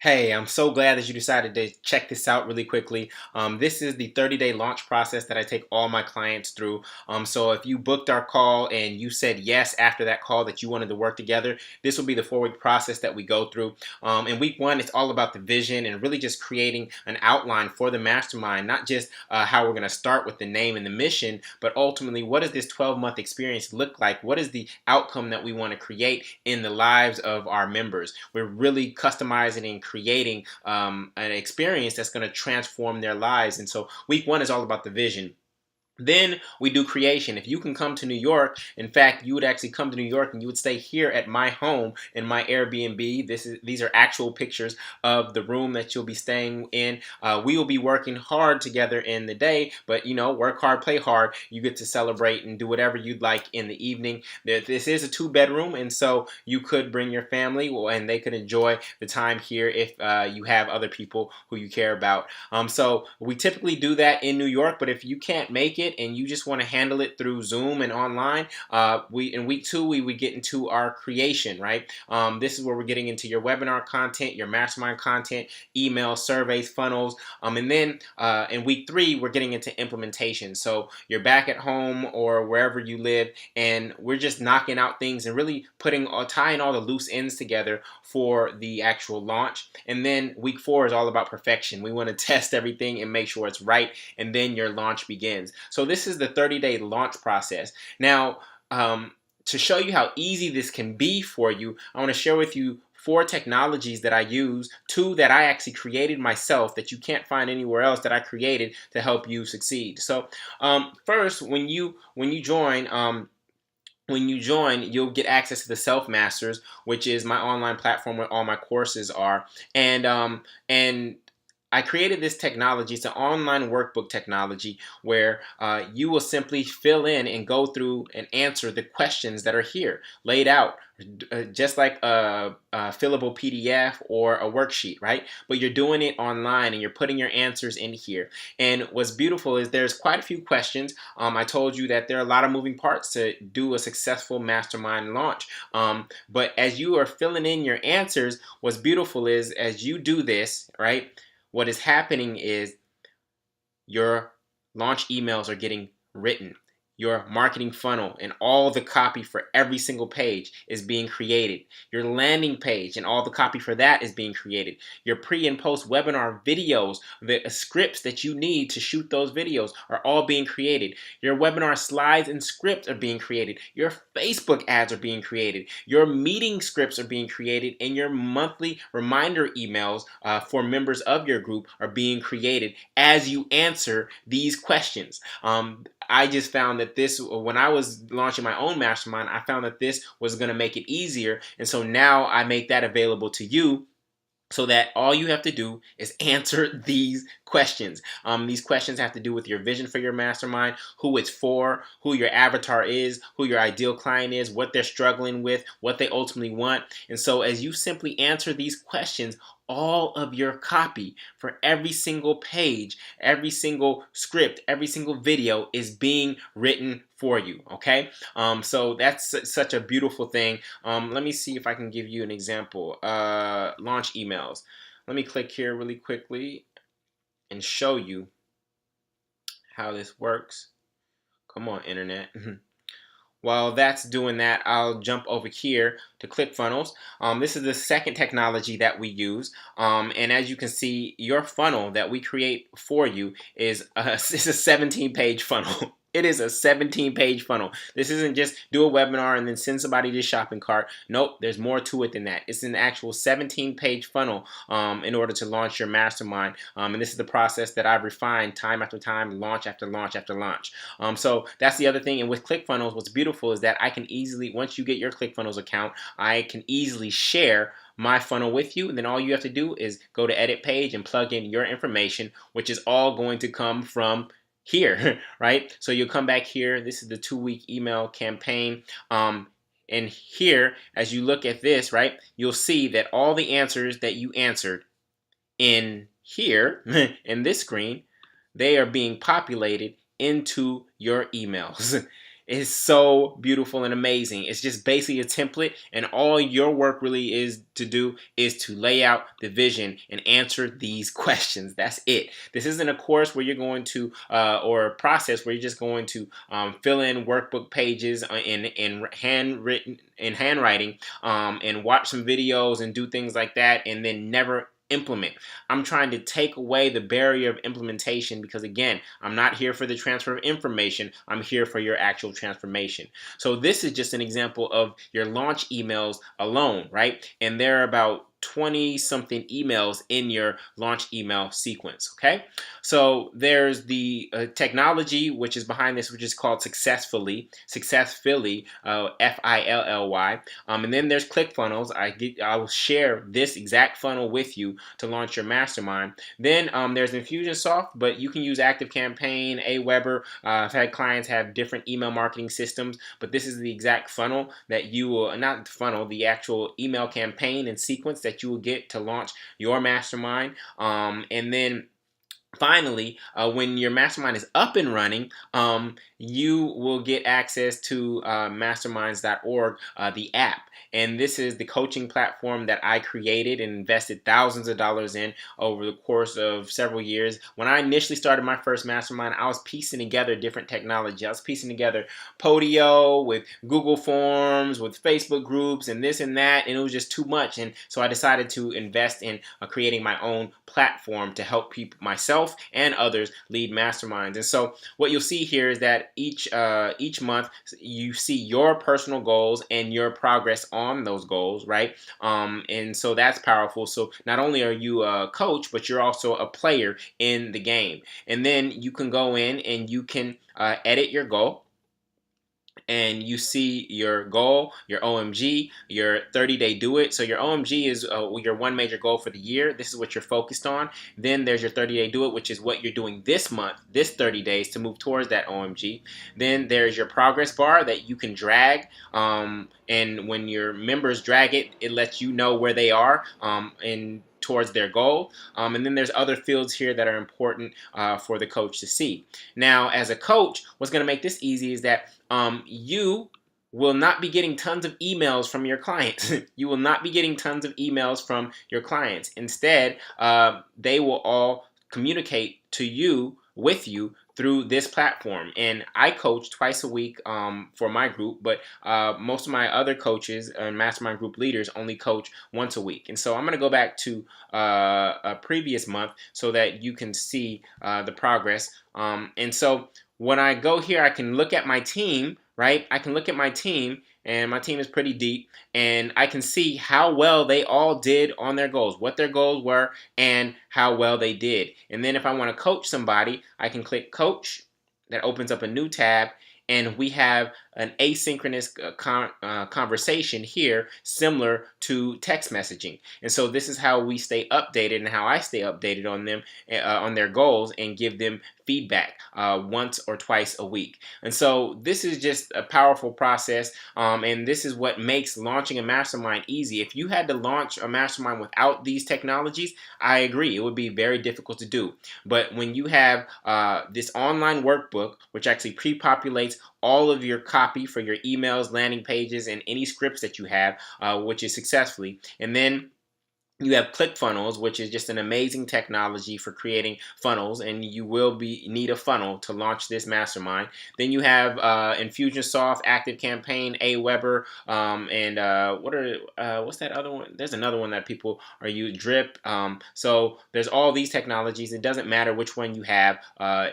Hey, I'm so glad that you decided to check this out really quickly. This is the 30-day launch process that I take all my clients through. So if you booked our call and you said yes after that call that you wanted to work together, this will be the 4-week process that we go through. In week one, it's all about the vision and really just creating an outline for the mastermind, not just how we're going to start with the name and the mission, but ultimately, what does this 12-month experience look like? What is the outcome that we want to create in the lives of our members? We're really customizing and creating an experience that's going to transform their lives. And so week one is all about the vision. Then we do creation. If you can come to New York, in fact, you would actually come to New York and you would stay here at my home in my Airbnb. These are actual pictures of the room that you'll be staying in. We will be working hard together in the day, but work hard, play hard. You get to celebrate and do whatever you'd like in the evening. This is a 2-bedroom, and so you could bring your family, and they could enjoy the time here if you have other people who you care about. So we typically do that in New York, but if you can't make it and you just want to handle it through Zoom and online, we in week two we would get into our creation, right? This is where we're getting into your webinar content, your mastermind content, email, surveys, funnels, and then in week three we're getting into implementation. So you're back at home or wherever you live, and we're just knocking out things and really tying all the loose ends together for the actual launch. And then week four is all about perfection. We want to test everything and make sure it's right, and then your launch begins. So this is the 30-day launch process. Now, to show you how easy this can be for you, I want to share with you 4 technologies that I use, 2 that I actually created myself that you can't find anywhere else that I created to help you succeed. So first, when you join, you'll get access to the Self Masters, which is my online platform where all my courses are. And I created this technology. It's an online workbook technology where you will simply fill in and go through and answer the questions that are here, laid out, just like a fillable PDF or a worksheet, right? But you're doing it online and you're putting your answers in here. And what's beautiful is there's quite a few questions. I told you that there are a lot of moving parts to do a successful mastermind launch. But as you are filling in your answers, what's beautiful is as you do this, right? What is happening is your launch emails are getting written. Your marketing funnel and all the copy for every single page is being created. Your landing page and all the copy for that is being created. Your pre and post webinar videos, the scripts that you need to shoot those videos are all being created. Your webinar slides and scripts are being created. Your Facebook ads are being created. Your meeting scripts are being created, and your monthly reminder emails for members of your group are being created as you answer these questions. I just found that when I was launching my own mastermind, I found that this was going to make it easier. And so now I make that available to you so that all you have to do is answer these questions. These questions have to do with your vision for your mastermind, who it's for, who your avatar is, who your ideal client is, what they're struggling with, what they ultimately want. And so as you simply answer these questions, all of your copy for every single page, every single script, every single video is being written for you, okay? So that's such a beautiful thing. Let me see if I can give you an example. Launch emails. Let me click here really quickly and show you how this works. Come on, internet. While that's doing that, I'll jump over here to ClickFunnels. This is the second technology that we use. And as you can see, your funnel that we create for you is a 17-page funnel. It is a 17-page funnel. This isn't just do a webinar and then send somebody to the shopping cart. Nope, there's more to it than that. It's an actual 17-page funnel in order to launch your mastermind. And this is the process that I've refined time after time, launch after launch after launch. So that's the other thing. And with ClickFunnels, what's beautiful is that I can easily, once you get your ClickFunnels account, I can easily share my funnel with you. And then all you have to do is go to edit page and plug in your information, which is all going to come from here, right? So you'll come back here. This is the 2-week email campaign. And here, as you look at this, right, you'll see that all the answers that you answered in here, in this screen, they are being populated into your emails. is so beautiful and amazing. It's just basically a template, and all your work really is to do is to lay out the vision and answer these questions. That's it. This isn't a course where you're going to, or a process where you're just going to fill in workbook pages in handwriting, and watch some videos and do things like that, and then never implement. I'm trying to take away the barrier of implementation, because again, I'm not here for the transfer of information. I'm here for your actual transformation. So this is just an example of your launch emails alone, right? And there are about 20 something emails in your launch email sequence. Okay, so there's the technology which is behind this, which is called Successfully, Filly, and then there's ClickFunnels. I will share this exact funnel with you to launch your mastermind. Then there's Infusionsoft, but you can use ActiveCampaign, Aweber. I've had clients have different email marketing systems, but this is the exact funnel that you will, not the funnel, the actual email campaign and sequence that you will get to launch your mastermind. And then finally, when your mastermind is up and running, you will get access to masterminds.org, the app. And this is the coaching platform that I created and invested thousands of dollars in over the course of several years. When I initially started my first mastermind, I was piecing together different technology. I was piecing together Podio with Google Forms, with Facebook groups, and this and that, and it was just too much. And so I decided to invest in creating my own platform to help people, myself and others, lead masterminds. And so what you'll see here is that each month you see your personal goals and your progress on those goals, right? And so that's powerful. So not only are you a coach, but you're also a player in the game. And then you can go in and you can edit your goal, and you see your goal, your OMG, your 30-day do it. So your OMG is your one major goal for the year. This is what you're focused on. Then there's your 30-day do it, which is what you're doing this month, this 30 days to move towards that OMG. Then there's your progress bar that you can drag. And when your members drag it, it lets you know where they are in towards their goal. And then there's other fields here that are important for the coach to see. Now, as a coach, what's going to make this easy is that you will not be getting tons of emails from your clients. You will not be getting tons of emails from your clients. Instead, they will all communicate to you, with you, through this platform. And I coach twice a week for my group, but most of my other coaches and mastermind group leaders only coach once a week. And so I'm going to go back to a previous month so that you can see the progress. And so when I go here, I can look at my team, right? I can look at my team, and my team is pretty deep, and I can see how well they all did on their goals, what their goals were, and how well they did. And then if I want to coach somebody, I can click Coach. That opens up a new tab, and we have an asynchronous conversation here, similar to text messaging. And so this is how we stay updated, and how I stay updated on them, on their goals, and give them feedback once or twice a week. And so this is just a powerful process, and this is what makes launching a mastermind easy. If you had to launch a mastermind without these technologies, I agree, it would be very difficult to do. But when you have this online workbook, which actually pre-populates all of your copy for your emails, landing pages, and any scripts that you have, which is Successfully, and then you have ClickFunnels, which is just an amazing technology for creating funnels, and you will need a funnel to launch this mastermind. Then you have Infusionsoft, ActiveCampaign, Aweber, and what's that other one? There's another one that people are using, Drip. So there's all these technologies. It doesn't matter which one you have.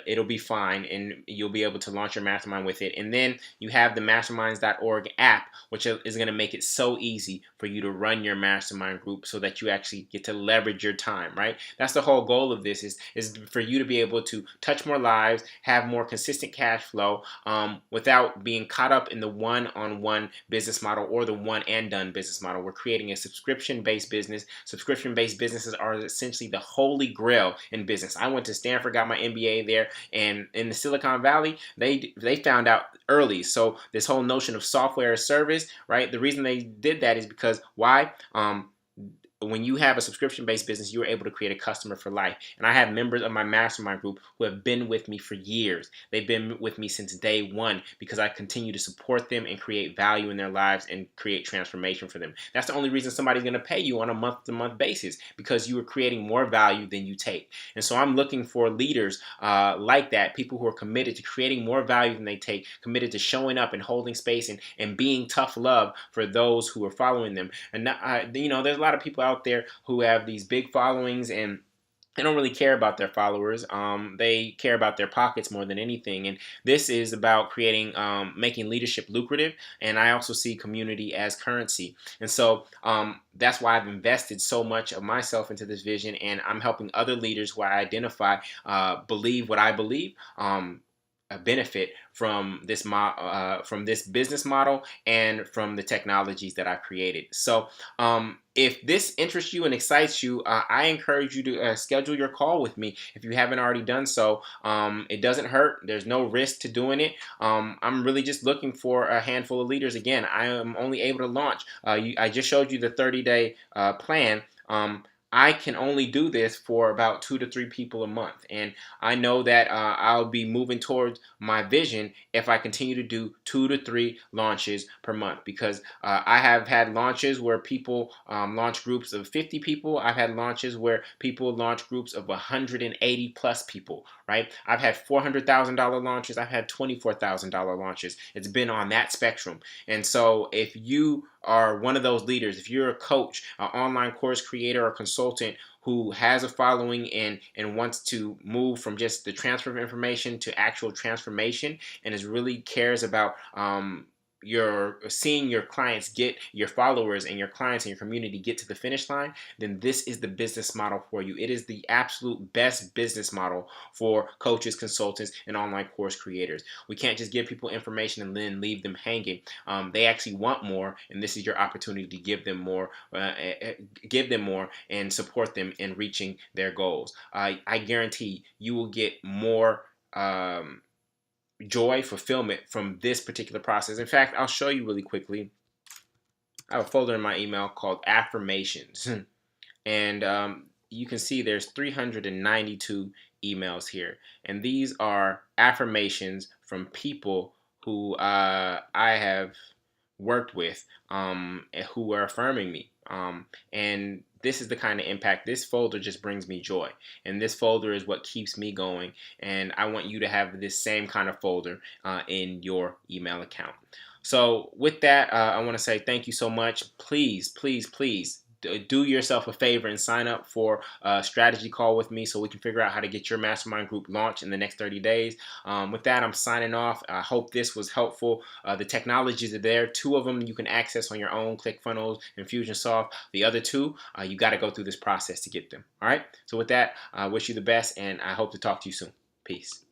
It'll be fine, and you'll be able to launch your mastermind with it. And then you have the masterminds.org app, which is going to make it so easy for you to run your mastermind group so that you actually get to leverage your time, right? That's the whole goal of this, is for you to be able to touch more lives, have more consistent cash flow, without being caught up in the one-on-one business model or the one and done business model. We're creating a subscription-based business. Subscription-based businesses are essentially the holy grail in business. I went to Stanford, got my MBA there, and in the Silicon Valley, they found out early. So this whole notion of software as service, right? The reason they did that is because why? when you have a subscription-based business, you're able to create a customer for life. And I have members of my mastermind group who have been with me for years. They've been with me since day one because I continue to support them and create value in their lives and create transformation for them. That's the only reason somebody's going to pay you on a month-to-month basis, because you are creating more value than you take. And so I'm looking for leaders like that, people who are committed to creating more value than they take, committed to showing up and holding space and being tough love for those who are following them. And there's a lot of people out there who have these big followings, and they don't really care about their followers. They care about their pockets more than anything. And this is about creating, making leadership lucrative. And I also see community as currency. And so that's why I've invested so much of myself into this vision. And I'm helping other leaders who I identify believe what I believe. Benefit from this business model and from the technologies that I've created. So if this interests you and excites you, I encourage you to schedule your call with me if you haven't already done so. It doesn't hurt. There's no risk to doing it. I'm really just looking for a handful of leaders. Again, I am only able to launch. I just showed you the 30-day plan. I can only do this for about 2 to 3 people a month. And I know that I'll be moving towards my vision if I continue to do 2 to 3 launches per month, because I have had launches where people launch groups of 50 people. I've had launches where people launch groups of 180 plus people, right? I've had $400,000 launches. I've had $24,000 launches. It's been on that spectrum. And so if you are one of those leaders, if you're a coach, an online course creator, or consultant who has a following and wants to move from just the transfer of information to actual transformation, and is really cares about you're seeing your clients get, your followers and your clients and your community get to the finish line, then this is the business model for you. It is the absolute best business model for coaches, consultants, and online course creators. We can't just give people information and then leave them hanging. They actually want more, and this is your opportunity to give them more, and support them in reaching their goals. I guarantee you will get more joy, fulfillment from this particular process. In fact, I'll show you really quickly. I have a folder in my email called affirmations. And you can see there's 392 emails here. And these are affirmations from people who I have worked with, who are affirming me. And this is the kind of impact. This folder just brings me joy. And this folder is what keeps me going. And I want you to have this same kind of folder in your email account. So with that, I want to say thank you so much. Please, please, please do yourself a favor and sign up for a strategy call with me so we can figure out how to get your mastermind group launched in the next 30 days. With that, I'm signing off. I hope this was helpful. The technologies are there. 2 of them you can access on your own, ClickFunnels and Infusionsoft. The other 2, you got to go through this process to get them. All right. So with that, I wish you the best, and I hope to talk to you soon. Peace.